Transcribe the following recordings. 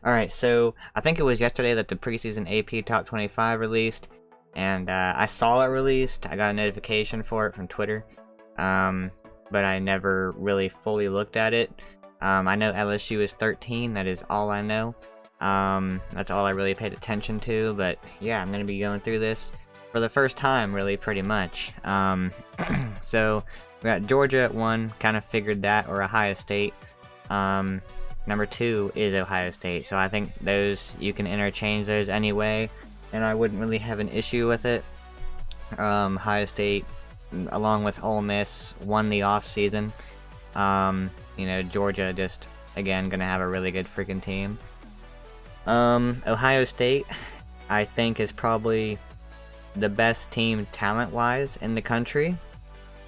Alright, so I think it was yesterday that the preseason AP Top 25 released, and I saw it released. I got a notification for it from Twitter, but I never really fully looked at it. I know LSU is 13, that is all I know. That's all I really paid attention to, but yeah, I'm going to be going through this for the first time, really, pretty much. So, we got Georgia at 1, kind of figured that, or Ohio State. Number 2 is Ohio State, so I think those, you can interchange those anyway, and I wouldn't really have an issue with it. Ohio State, along with Ole Miss, won the offseason. You know, Georgia just, again, gonna have a really good freaking team. Ohio State, I think, is probably the best team talent-wise in the country.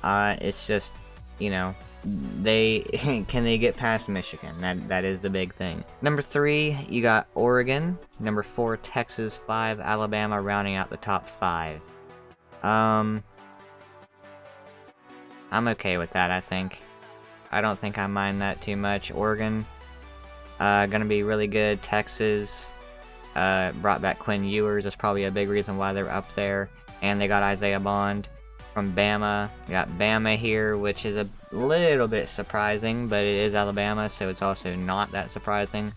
It's just, you know, can they get past Michigan? That is the big thing. Number 3, you got Oregon. Number 4, Texas. 5, Alabama, rounding out the top 5. I'm okay with that, I think. I don't think I mind that too much. Oregon, gonna be really good. Texas, brought back Quinn Ewers. That's probably a big reason why they're up there. And they got Isaiah Bond. From Bama, we got Bama here, which is a little bit surprising, but it is Alabama, so it's also not that surprising.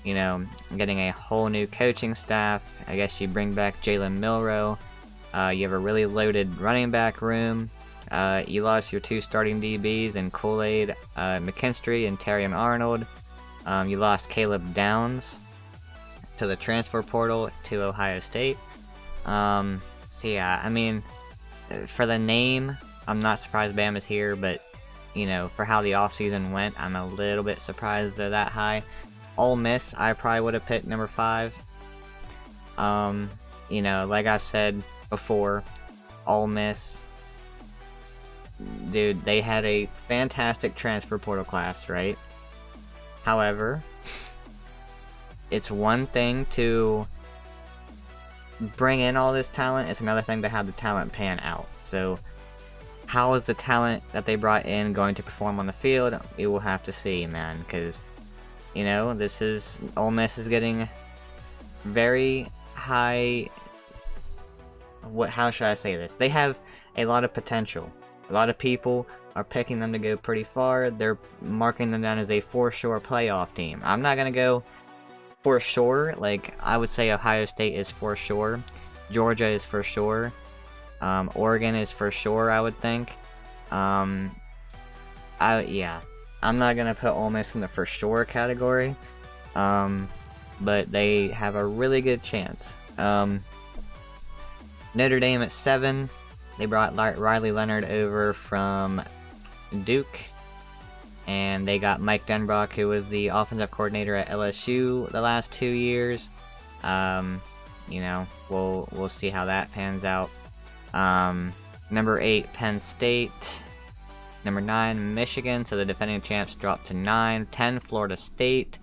You know, getting a whole new coaching staff. I guess you bring back Jalen Milroe. You have a really loaded running back room. You lost your 2 starting DBs in Kool-Aid, McKinstry and Terrion Arnold. You lost Caleb Downs to the transfer portal to Ohio State. So yeah, I mean, for the name, I'm not surprised Bama's here, but, you know, for how the offseason went, I'm a little bit surprised they're that high. Ole Miss, I probably would have picked number 5. You know, like I've said before, Ole Miss, dude, they had a fantastic transfer portal class, right? However, it's one thing to bring in all this talent, it's another thing to have the talent pan out. So, how is the talent that they brought in going to perform on the field? We will have to see, man, because, you know, Ole Miss is getting very high, how should I say this? They have a lot of potential. A lot of people are picking them to go pretty far. They're marking them down as a for sure playoff team. I'm not going to go for sure. Like, I would say Ohio State is for sure. Georgia is for sure. Oregon is for sure, I would think. Yeah. I'm not going to put Ole Miss in the for sure category. But they have a really good chance. Notre Dame at 7. They brought Riley Leonard over from Duke. And they got Mike Denbrock, who was the offensive coordinator at LSU the last 2 years. You know, we'll see how that pans out. Number 8, Penn State. Number 9, Michigan, so the defending champs dropped to 9. 10, Florida State.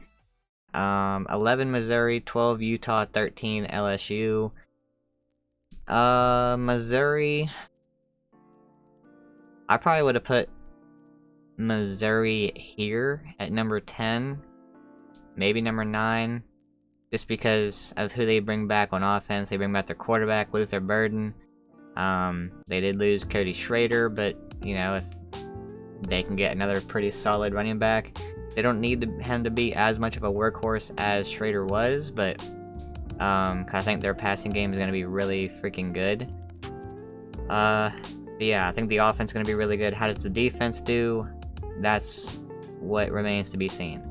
11, Missouri. 12, Utah. 13, LSU. Missouri, I probably would have put Missouri here at number 10, maybe number 9, just because of who they bring back on offense. They bring back their quarterback, Luther Burden. They did lose Cody Schrader, but, you know, if they can get another pretty solid running back, they don't need him to be as much of a workhorse as Schrader was, but I think their passing game is going to be really freaking good. But yeah, I think the offense is going to be really good. How does the defense do? That's what remains to be seen.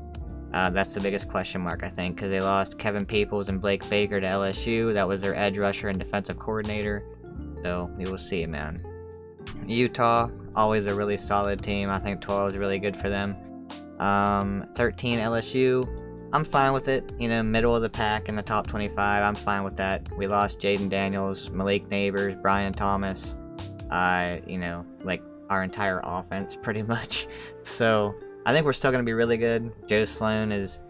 That's the biggest question mark, I think, because they lost Kevin Peoples and Blake Baker to LSU. That was their edge rusher and defensive coordinator. So, we will see, man. Utah, always a really solid team. I think 12 is really good for them. 13, LSU. I'm fine with it. You know, middle of the pack in the top 25. I'm fine with that. We lost Jaden Daniels, Malik Neighbors, Brian Thomas. You know, like our entire offense, pretty much. So, I think we're still going to be really good. Joe Sloan is,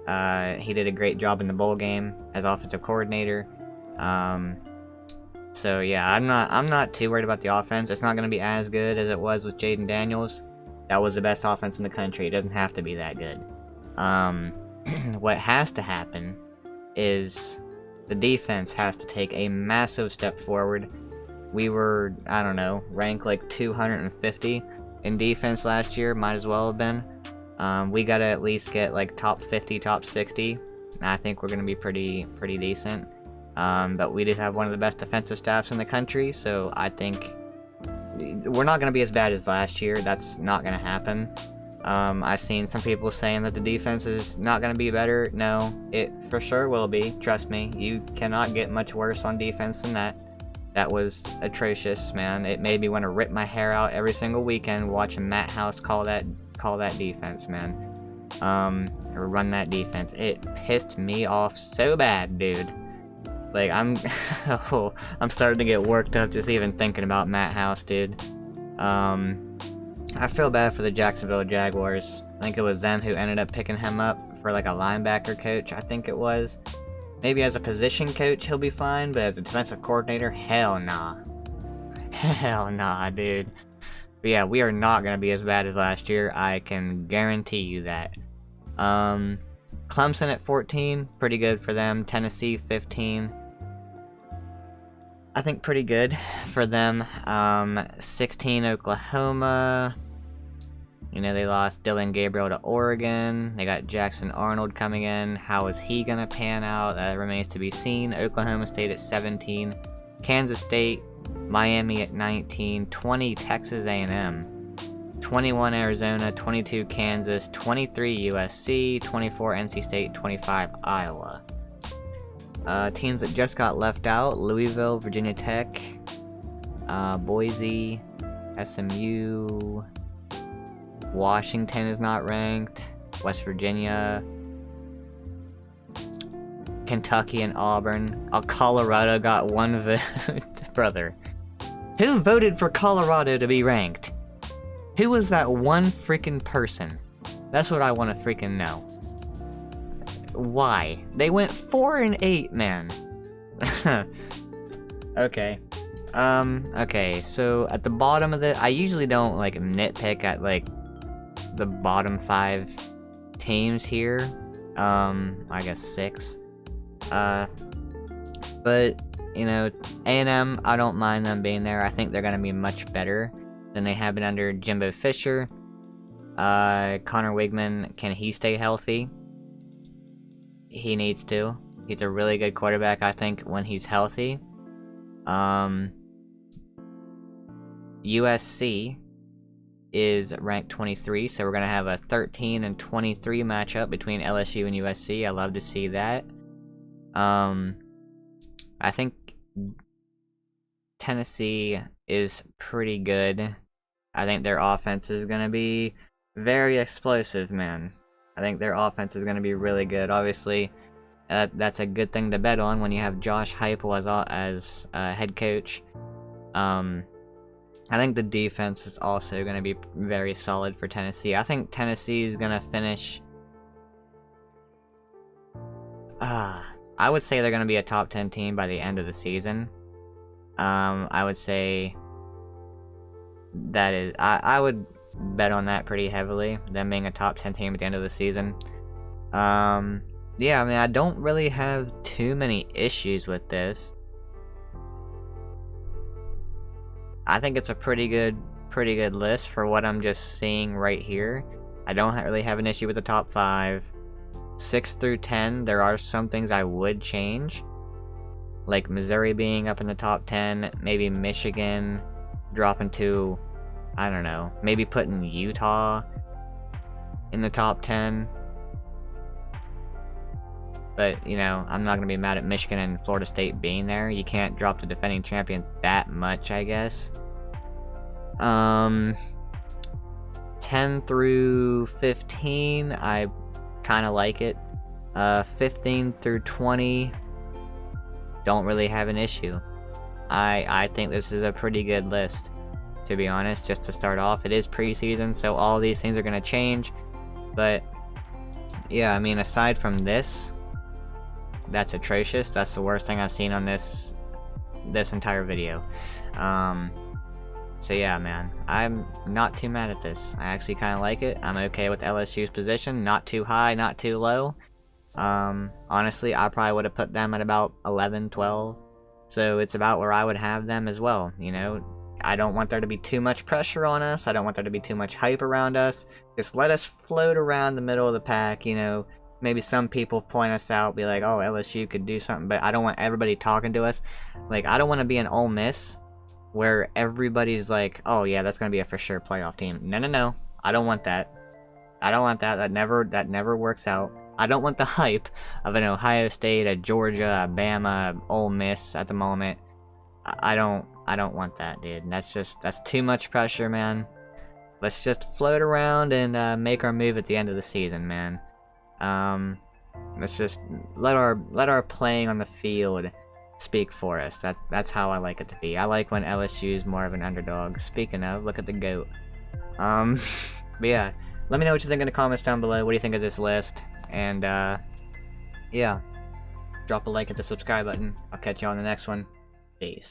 he did a great job in the bowl game as offensive coordinator. So yeah, I'm not too worried about the offense. It's not going to be as good as it was with Jaden Daniels. That was the best offense in the country. It doesn't have to be that good. what has to happen is the defense has to take a massive step forward. We were, I don't know, ranked like 250 in defense last year, might as well have been. We gotta at least get like top 50, top 60. I think we're gonna be pretty decent. But we did have one of the best defensive staffs in the country, so I think we're not gonna be as bad as last year. That's not gonna happen. I've seen some people saying that the defense is not gonna be better. No, it for sure will be. Trust me, you cannot get much worse on defense than that. That was atrocious, man. It made me want to rip my hair out every single weekend watching Matt House call that defense, man. Or run that defense. It pissed me off so bad, dude. Like, I'm starting to get worked up just even thinking about Matt House, dude. I feel bad for the Jacksonville Jaguars. I think it was them who ended up picking him up for like a linebacker coach, I think it was. Maybe as a position coach he'll be fine, but as a defensive coordinator, hell nah. Hell nah, dude. But yeah, we are not going to be as bad as last year, I can guarantee you that. Clemson at 14, pretty good for them. Tennessee 15. I think pretty good for them. 16 Oklahoma. You know, they lost Dylan Gabriel to Oregon. They got Jackson Arnold coming in. How is he going to pan out? That remains to be seen. Oklahoma State at 17. Kansas State, Miami at 19. 20 Texas A&M. 21 Arizona. 22 Kansas. 23 USC. 24 NC State. 25 Iowa. Teams that just got left out: Louisville, Virginia Tech, Boise, SMU, Washington is not ranked, West Virginia, Kentucky and Auburn. Colorado got one vote. Brother, who voted for Colorado to be ranked? Who was that one freaking person? That's what I want to freaking know. Why? They went 4-8, man. Okay. Okay, so at the bottom of I usually don't, like, nitpick at, like, the bottom 5 teams here. I guess 6. But, you know, A&M, I don't mind them being there. I think they're gonna be much better than they have been under Jimbo Fisher. Connor Wigman, can he stay healthy? He needs to. He's a really good quarterback, I think, when he's healthy. USC is ranked 23, so we're going to have a 13 and 23 matchup between LSU and USC. I love to see that. I think Tennessee is pretty good. I think their offense is going to be very explosive, man. I think their offense is going to be really good. Obviously, that's a good thing to bet on when you have Josh Heupel as head coach. I think the defense is also going to be very solid for Tennessee. I think Tennessee is going to finish... I would say they're going to be a top 10 team by the end of the season. I would say that is... I would bet on that pretty heavily, them being a top 10 team at the end of the season. Yeah, I mean, I don't really have too many issues with this. I think it's a pretty good list for what I'm just seeing right here. I don't really have an issue with the top 5. 6 through 10, there are some things I would change. Like Missouri being up in the top 10, maybe Michigan dropping to, I don't know, maybe putting Utah in the top 10. But, you know, I'm not going to be mad at Michigan and Florida State being there. You can't drop the defending champions that much, I guess. 10 through 15, I kind of like it. 15 through 20, don't really have an issue. I think this is a pretty good list, to be honest, just to start off. It is preseason, so all these things are going to change. But, yeah, I mean, aside from this... that's atrocious. That's the worst thing I've seen on this entire video. So yeah, man, I'm not too mad at this. I actually kind of like it. I'm okay with LSU's position. Not too high, not too low. Honestly, I probably would have put them at about 11, 12. So it's about where I would have them as well, you know? I don't want there to be too much pressure on us. I don't want there to be too much hype around us. Just let us float around the middle of the pack, you know? Maybe some people point us out, be like, oh, LSU could do something, but I don't want everybody talking to us. Like, I don't want to be an Ole Miss where everybody's like, oh yeah, that's going to be a for sure playoff team. No, no, no. I don't want that. I don't want that. That never works out. I don't want the hype of an Ohio State, a Georgia, a Bama, Ole Miss at the moment. I don't want that, dude. That's too much pressure, man. Let's just float around and make our move at the end of the season, man. Let's just let our playing on the field speak for us. That's how I like it to be. I like when LSU is more of an underdog. Speaking of, look at the GOAT. But yeah, let me know what you think in the comments down below. What do you think of this list? And yeah, drop a like, hit the subscribe button. I'll catch you on the next one. Peace.